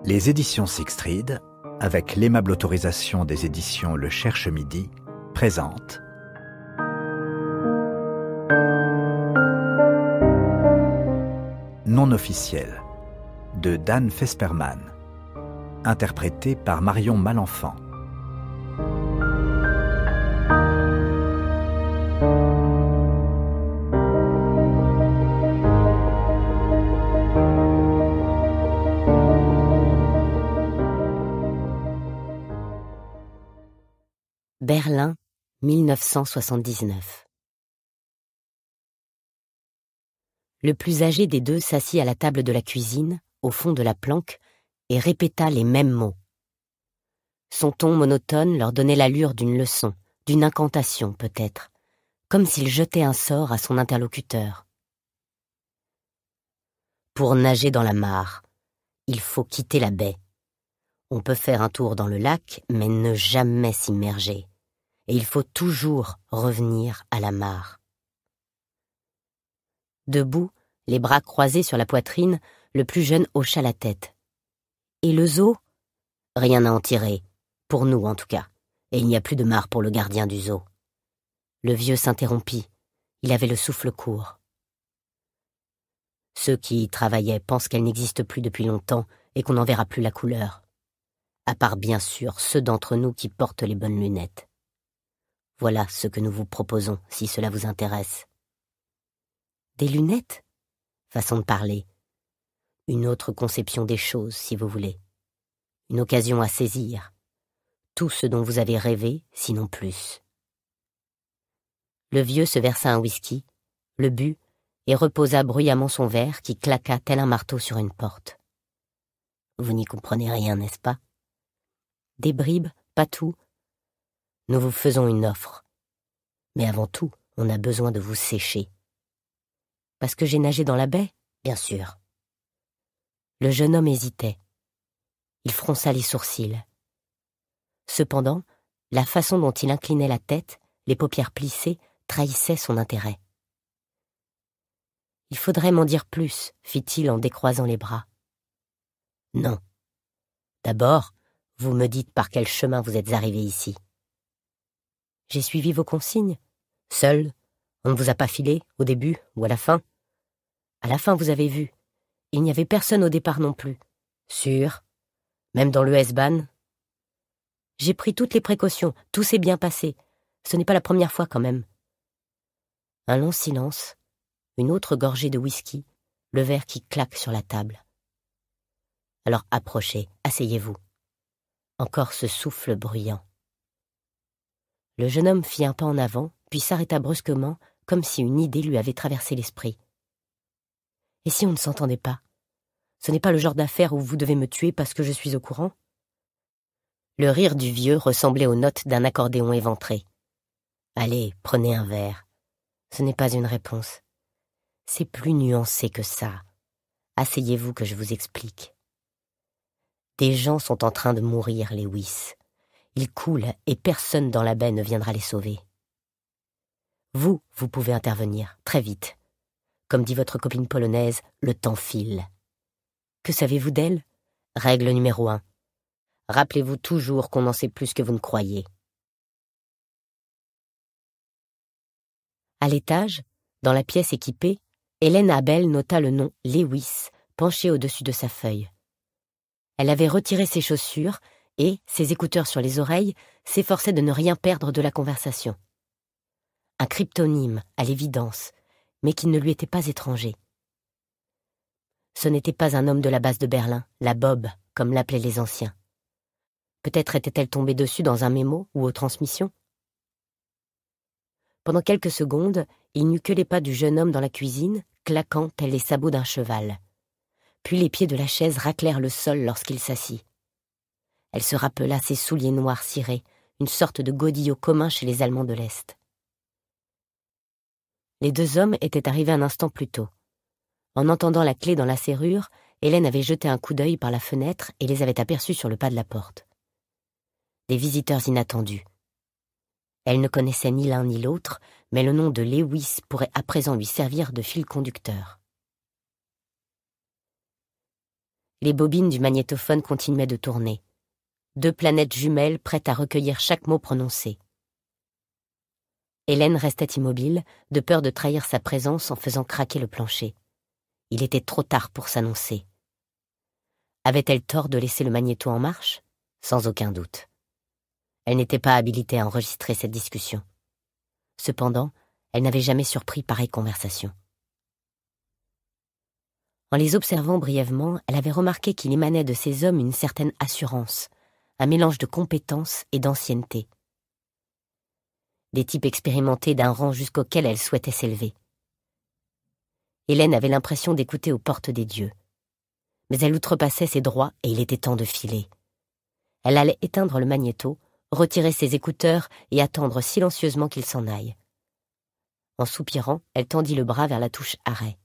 Les éditions Sixtreed, avec l'aimable autorisation des éditions Le Cherche Midi, présentent Non officiel de Dan Fesperman, interprété par Marion Malenfant. Berlin, 1979. Le plus âgé des deux s'assit à la table de la cuisine, au fond de la planque, et répéta les mêmes mots. Son ton monotone leur donnait l'allure d'une leçon, d'une incantation peut-être, comme s'il jetait un sort à son interlocuteur. Pour nager dans la mare, il faut quitter la baie. On peut faire un tour dans le lac, mais ne jamais s'immerger. Et il faut toujours revenir à la mare. Debout, les bras croisés sur la poitrine, le plus jeune hocha la tête. Et le zoo ? Rien à en tirer, pour nous en tout cas, et il n'y a plus de mare pour le gardien du zoo. Le vieux s'interrompit, il avait le souffle court. Ceux qui y travaillaient pensent qu'elle n'existe plus depuis longtemps et qu'on n'en verra plus la couleur. À part bien sûr ceux d'entre nous qui portent les bonnes lunettes. Voilà ce que nous vous proposons, si cela vous intéresse. Des lunettes ? Façon de parler. Une autre conception des choses, si vous voulez. Une occasion à saisir. Tout ce dont vous avez rêvé, sinon plus. Le vieux se versa un whisky, le but, et reposa bruyamment son verre qui claqua tel un marteau sur une porte. Vous n'y comprenez rien, n'est-ce pas ? Des bribes, pas tout. Nous vous faisons une offre. Mais avant tout, on a besoin de vous sécher. Parce que j'ai nagé dans la baie, bien sûr. Le jeune homme hésitait. Il fronça les sourcils. Cependant, la façon dont il inclinait la tête, les paupières plissées, trahissait son intérêt. « Il faudrait m'en dire plus », fit-il en décroisant les bras. « Non. D'abord, vous me dites par quel chemin vous êtes arrivé ici. » J'ai suivi vos consignes. Seul, on ne vous a pas filé, au début ou à la fin. À la fin, vous avez vu. Il n'y avait personne au départ non plus. Sûr. Même dans le S-Bahn. J'ai pris toutes les précautions, tout s'est bien passé. Ce n'est pas la première fois quand même. Un long silence, une autre gorgée de whisky, le verre qui claque sur la table. Alors approchez, asseyez-vous. Encore ce souffle bruyant. Le jeune homme fit un pas en avant, puis s'arrêta brusquement, comme si une idée lui avait traversé l'esprit. Et si on ne s'entendait pas ? Ce n'est pas le genre d'affaire où vous devez me tuer parce que je suis au courant ? Le rire du vieux ressemblait aux notes d'un accordéon éventré. Allez, prenez un verre. Ce n'est pas une réponse. C'est plus nuancé que ça. Asseyez-vous que je vous explique. Des gens sont en train de mourir, Lewis. Ils coulent et personne dans la baie ne viendra les sauver. Vous pouvez intervenir, très vite. Comme dit votre copine polonaise, le temps file. Que savez-vous d'elle ? Règle numéro 1. Rappelez-vous toujours qu'on en sait plus que vous ne croyez. À l'étage, dans la pièce équipée, Hélène Abel nota le nom Lewis, penché au-dessus de sa feuille. Elle avait retiré ses chaussures et, ses écouteurs sur les oreilles, s'efforçait de ne rien perdre de la conversation. Un cryptonyme, à l'évidence, mais qui ne lui était pas étranger. Ce n'était pas un homme de la base de Berlin, la Bob, comme l'appelaient les anciens. Peut-être était-elle tombée dessus dans un mémo ou aux transmissions. Pendant quelques secondes, il n'eut que les pas du jeune homme dans la cuisine, claquant tels les sabots d'un cheval. Puis les pieds de la chaise raclèrent le sol lorsqu'il s'assit. Elle se rappela ses souliers noirs cirés, une sorte de godillot commun chez les Allemands de l'Est. Les deux hommes étaient arrivés un instant plus tôt. En entendant la clé dans la serrure, Hélène avait jeté un coup d'œil par la fenêtre et les avait aperçus sur le pas de la porte. Des visiteurs inattendus. Elle ne connaissait ni l'un ni l'autre, mais le nom de Lewis pourrait à présent lui servir de fil conducteur. Les bobines du magnétophone continuaient de tourner. 2 planètes jumelles prêtes à recueillir chaque mot prononcé. Hélène restait immobile, de peur de trahir sa présence en faisant craquer le plancher. Il était trop tard pour s'annoncer. Avait-elle tort de laisser le magnéto en marche? Sans aucun doute. Elle n'était pas habilitée à enregistrer cette discussion. Cependant, elle n'avait jamais surpris pareille conversation. En les observant brièvement, elle avait remarqué qu'il émanait de ces hommes une certaine assurance, un mélange de compétence et d'ancienneté. Des types expérimentés d'un rang jusqu'auquel elle souhaitait s'élever. Hélène avait l'impression d'écouter aux portes des dieux. Mais elle outrepassait ses droits et il était temps de filer. Elle allait éteindre le magnéto, retirer ses écouteurs et attendre silencieusement qu'il s'en aille. En soupirant, elle tendit le bras vers la touche arrêt.